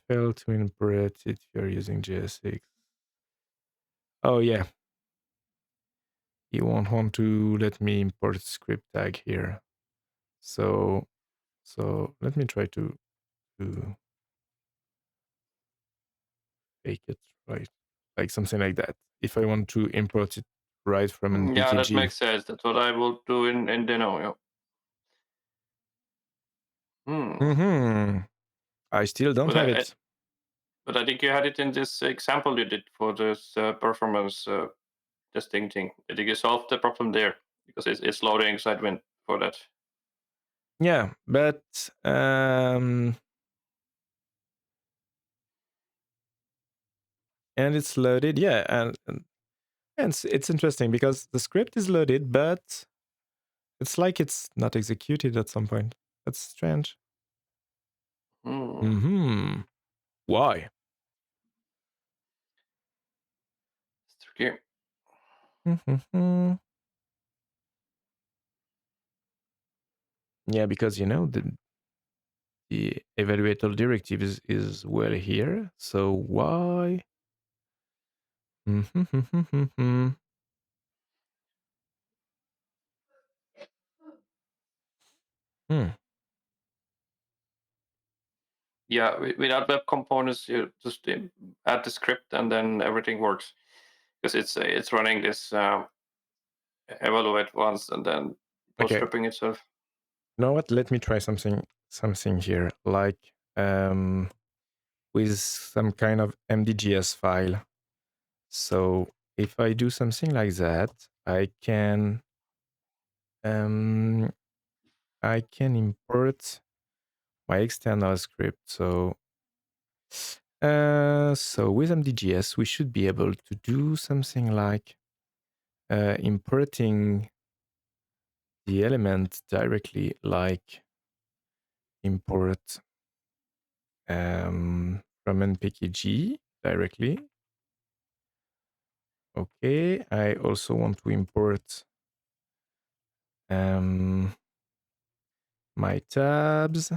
Fail to import it if you're using JSX. Oh yeah. You won't want to let me import script tag here. So let me try to make it right. Like something like that. If I want to import it right from an Yeah, that PKG. makes sense. That's what I will do in Deno. Yeah. Hmm. I still don't But have I it. but I think you had it in this example you did for this performance testing thing. I think you solved the problem there because it's loading Sidewind for that. Yeah, but and it's loaded. Yeah, and it's interesting because the script is loaded, but it's like it's not executed at some point. That's strange. Hmm. Why? It's tricky. Yeah, because you know the evaluator directive is well here. So why? Hmm. Yeah, without web components, you just add the script and then everything works because it's running this evaluate once and then Okay. bootstrapping itself. You know what? Let me try something here, like with some kind of MDGS file. So if I do something like that, um, I can import my external script. So with MDGS, we should be able to do something like importing the element directly, like import from npkg directly. Okay, I also want to import my tabs.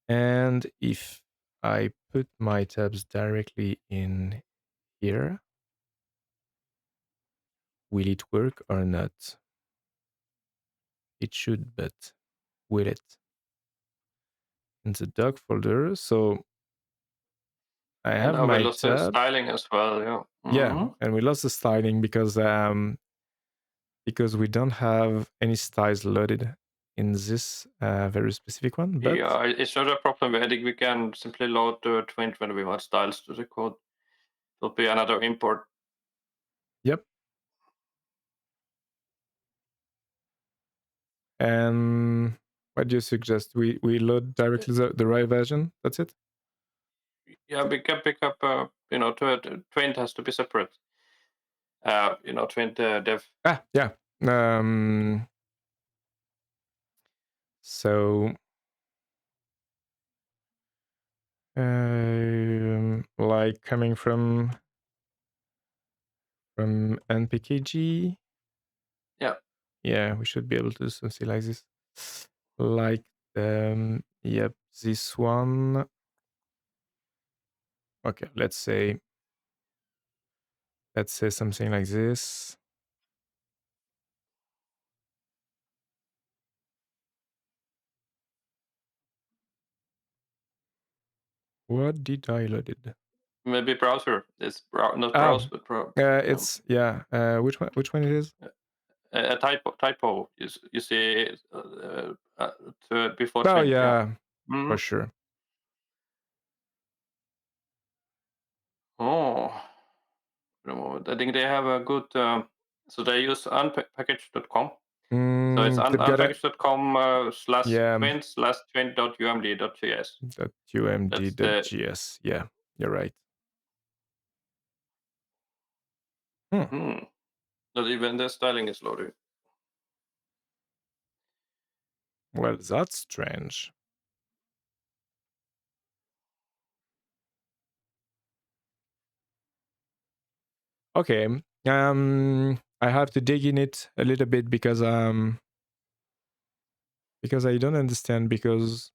And if I put my tabs directly in here, will it work or not? It should, but will it? In the doc folder, so I And have now we my lost the tab. styling as well. Yeah. Yeah, Mm-hmm. and we lost the styling because we don't have any styles loaded in this very specific one. But Yeah, it's not a problem. I think we can simply load the twin when we want styles to the code. It'll be another import. yep. And what do you suggest? We load directly the right version. That's it. Yeah, we can pick up. Twin has to be separate. Twin dev. Yeah. So like coming from npkg. Yeah. Yeah, we should be able to do something like this. Like yep, this one. Okay, let's say something like this. What did I load it? Maybe browser. It's not Oh, browse, but it's yeah. Which one it is? a typo. You see before Oh twin. Yeah. yeah, Mm-hmm. for sure. Oh, wait a moment. I think they have a good. So they use unpackage.com. So it's They've got a unpackage.com slash yeah twint slash twint.umd.js. that That's the umd.js. Yeah, you're right. Hmm. not even the styling is loading. Well, that's strange. Okay. I have to dig in it a little bit because I don't understand because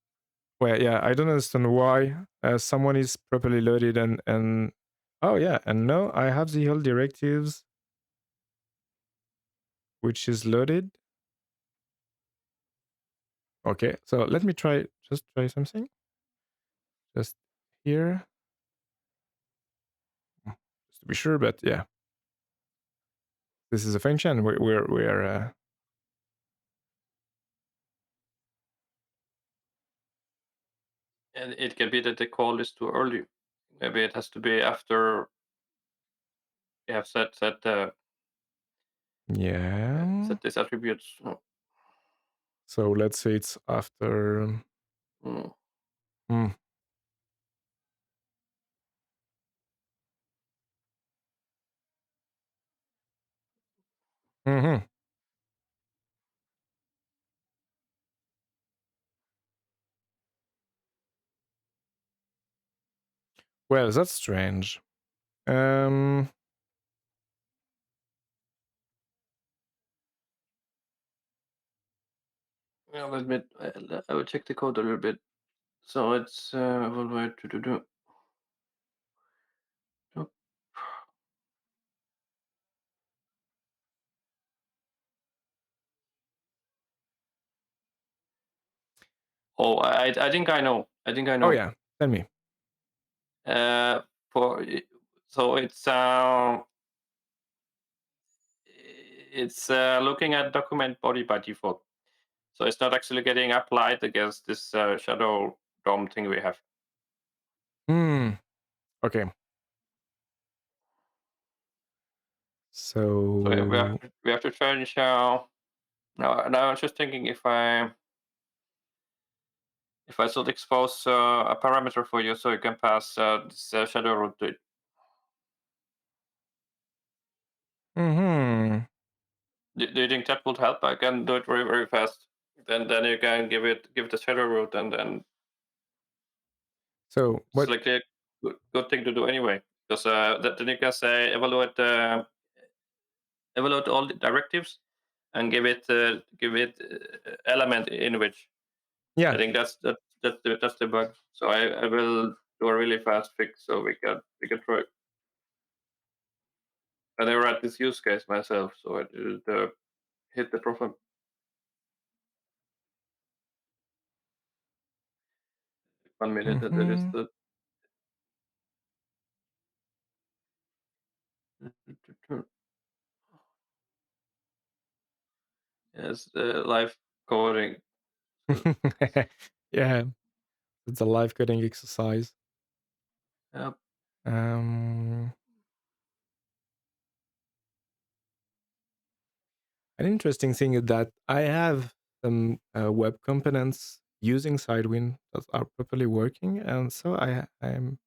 well yeah I don't understand why someone is properly loaded and oh yeah and no I have the whole directives which is loaded. Okay, so let me try something just here just to be sure, but yeah, this is a function we're And it can be that the call is too early. Maybe it has to be after you have yeah, set these attributes. so let's say it's after Mm. hmm, mhm. Well, that's strange. um Yeah, let me. I will check the code a little bit. So it's evaluate to. Oh, I think I know. I think I oh know. yeah, tell me. Uh, for so it's looking at document body by default. So it's not actually getting applied against this shadow DOM thing we have. Okay, So yeah, so we have to change. Now I was just thinking if I should expose a parameter for you so you can pass this shadow root to it. mhm. Do you think that would help? I can do it very very fast. Then you can give the shadow root and then So it's what? like a good thing to do anyway because then you can say evaluate all the directives and give it element in which. I Yeah. think that's the bug. So I will do a really fast fix so we can try. And I write this use case myself, so I did hit the profile. 1 minute that there is Mhm. the yes the live coding. So, Yeah, it's a live coding exercise. yeah, Um, an interesting thing is that I have some web components using Sidewind that are properly working, and so I'm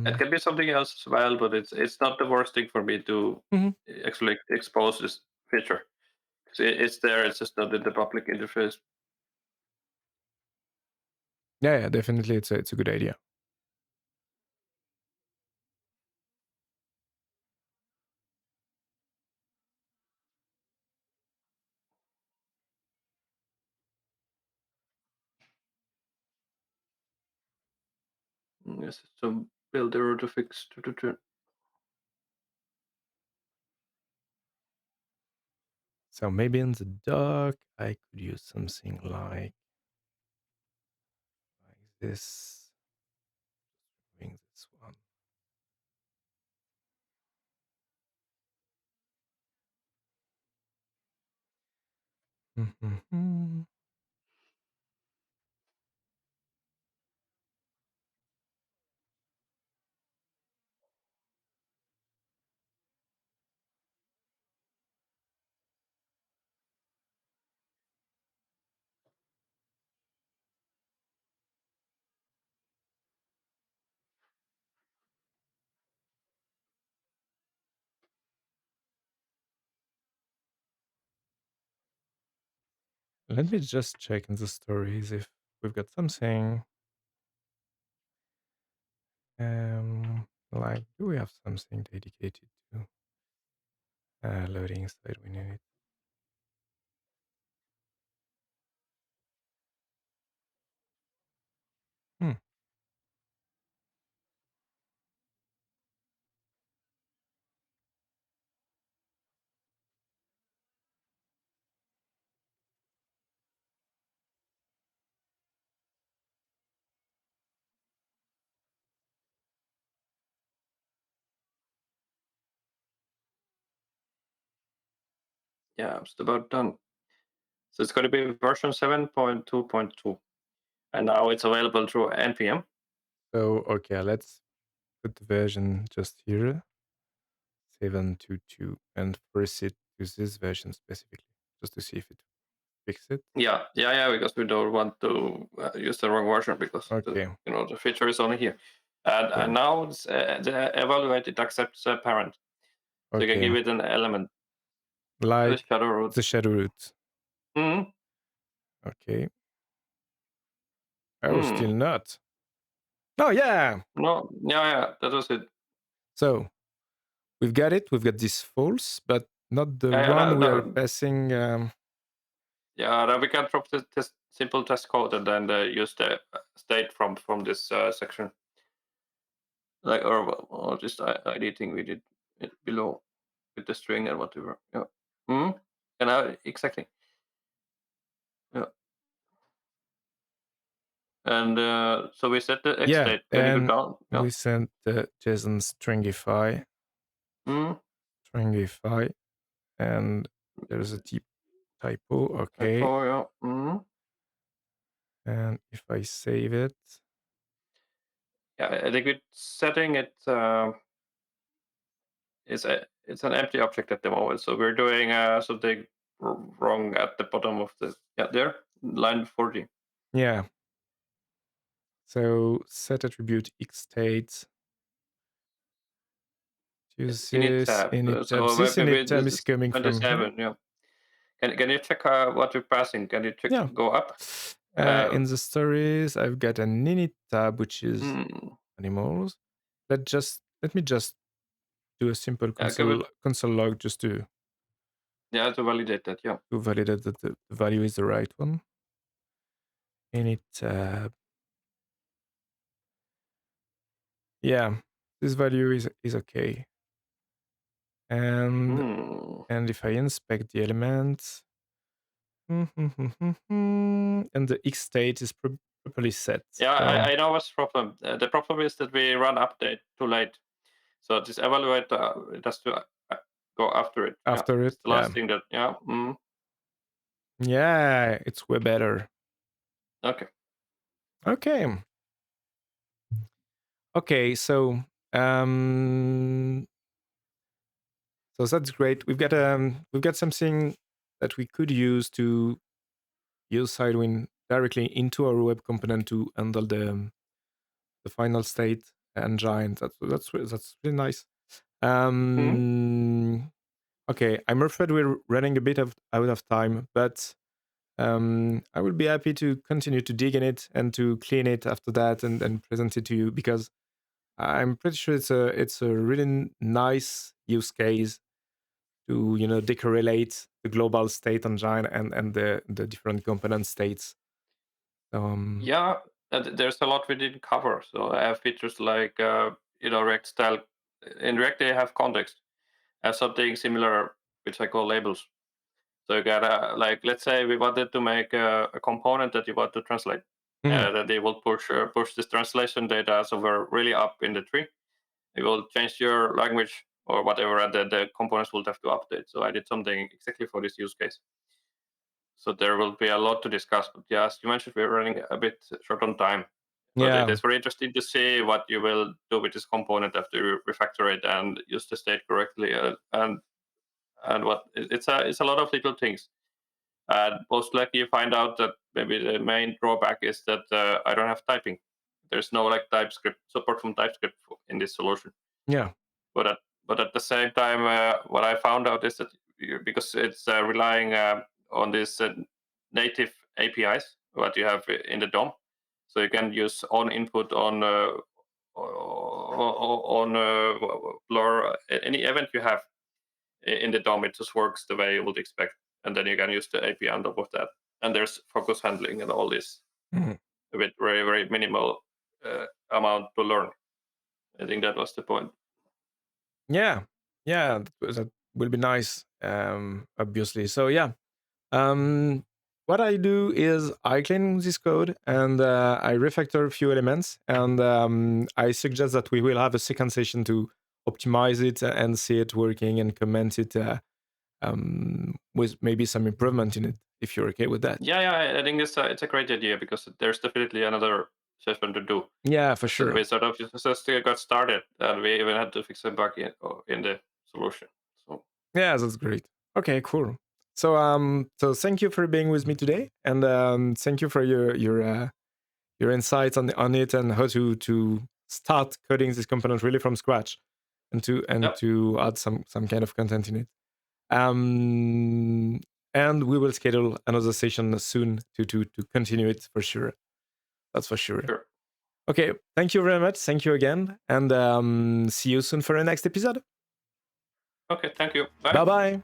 it um, can be something else as well, but it's not the worst thing for me to mhm. actually expose this feature. 'Cause it's there. It's just not in the public interface. Yeah, yeah, definitely, it's a good idea. Yes, so build error to fix. So maybe in the doc I could use something like this. Doing this one. Mhm. Let me just check in the stories if we've got something. Like, do we have something dedicated to loading Sidewind in it? Hmm. Yeah, I'm just about done. So it's going to be version 7.2.2, and now it's available through npm. So okay, let's put the version just here, 722, and force it to this version specifically, just to see if it fixes it. Yeah, because we don't want to use the wrong version because Okay. the feature is only here. And now it's, the evaluate it accepts a parent, so you can give Okay. it an element, the Like shadow root. the shadow root. Mhm. Okay. Oh, still Mm. not. Oh yeah. No, yeah, that was it. So we've got it. We've got this false, but not the Yeah, one we are no, passing. yeah, then we can drop the simple test code and then use the state from this section, like or just editing we did it below with the string and whatever. Yeah. Mm. And exactly. Yeah. And so we set the X Yeah, state. Can you go and down? Yeah. we sent the JSON stringify, Mm. stringify, and there's a typo. Okay, Typo, yeah. Mm. and if I save it, Yeah, I think with setting it, it's an empty object at the moment. So we're doing something wrong at the bottom of the there line 40. yeah. So set attribute x state. Use Init this tab. init tab. So This maybe init tab this is is coming from here. 27. Yeah. Can you check what you're passing? Can you check Yeah. go up? In the stories, I've got an init tab which is animals. Let me just do a simple console log just to validate that. Yeah. to validate that the value is the right one. Init tab. Yeah, this value is okay. And if I inspect the elements, and the x state is properly set. Yeah, So I know what's the problem. The problem is that we run update too late. So this evaluate it has to go after it. after Yeah, it, it's the last thing that yeah, it's way better. Okay. Okay. Okay, so so that's great. We've got something that we could use to use Sidewind directly into our web component to handle the final state engine. That's really nice. Okay, I'm afraid we're running a bit out of time, but I will be happy to continue to dig in it and to clean it after that and present it to you, because I'm pretty sure it's a really nice use case to decorrelate the global state engine and the different component states. Yeah, there's a lot we didn't cover. So I have features like React style. In React, they have context. I have something similar, which I call labels. So you got like, let's say we wanted to make a component that you want to translate. That they will push this translation data somewhere really up in the tree. It will change your language or whatever, and then the components will have to update. So I did something exactly for this use case. So there will be a lot to discuss. But yeah, as you mentioned, we're running a bit short on time. But it Yeah, is very interesting to see what you will do with this component after you refactor it and use the state correctly. And what it's a lot of little things. And most likely you find out that maybe the main drawback is that I don't have typing. There's no like TypeScript support from TypeScript in this solution. yeah, But at the same time, what I found out is that because it's relying on this native APIs what you have in the DOM. So you can use on input on Blur, any event you have in the DOM. It just works the way you would expect, and then you can use the API on top of that. And there's focus handling and all this with very, very minimal amount to learn. I think that was the point. Yeah, that will be nice. Obviously, so yeah. What I do is I clean this code and I refactor a few elements, and I suggest that we will have a second session to optimize it and see it working and comment it with maybe some improvement in it, if you're okay with that. Yeah, I think it's a great idea, because there's definitely another session to do. Yeah, for So sure. we sort of just got started, and we even had to fix a bug in the solution. So Yeah, that's great. Okay, cool. So thank you for being with me today, and thank you for your insights on it and how to start coding this component really from scratch, and to add some kind of content in it. And we will schedule another session soon to continue it for sure. That's for sure. sure. Okay, thank you very much. Thank you again, and see you soon for the next episode. Okay, thank you. Bye bye.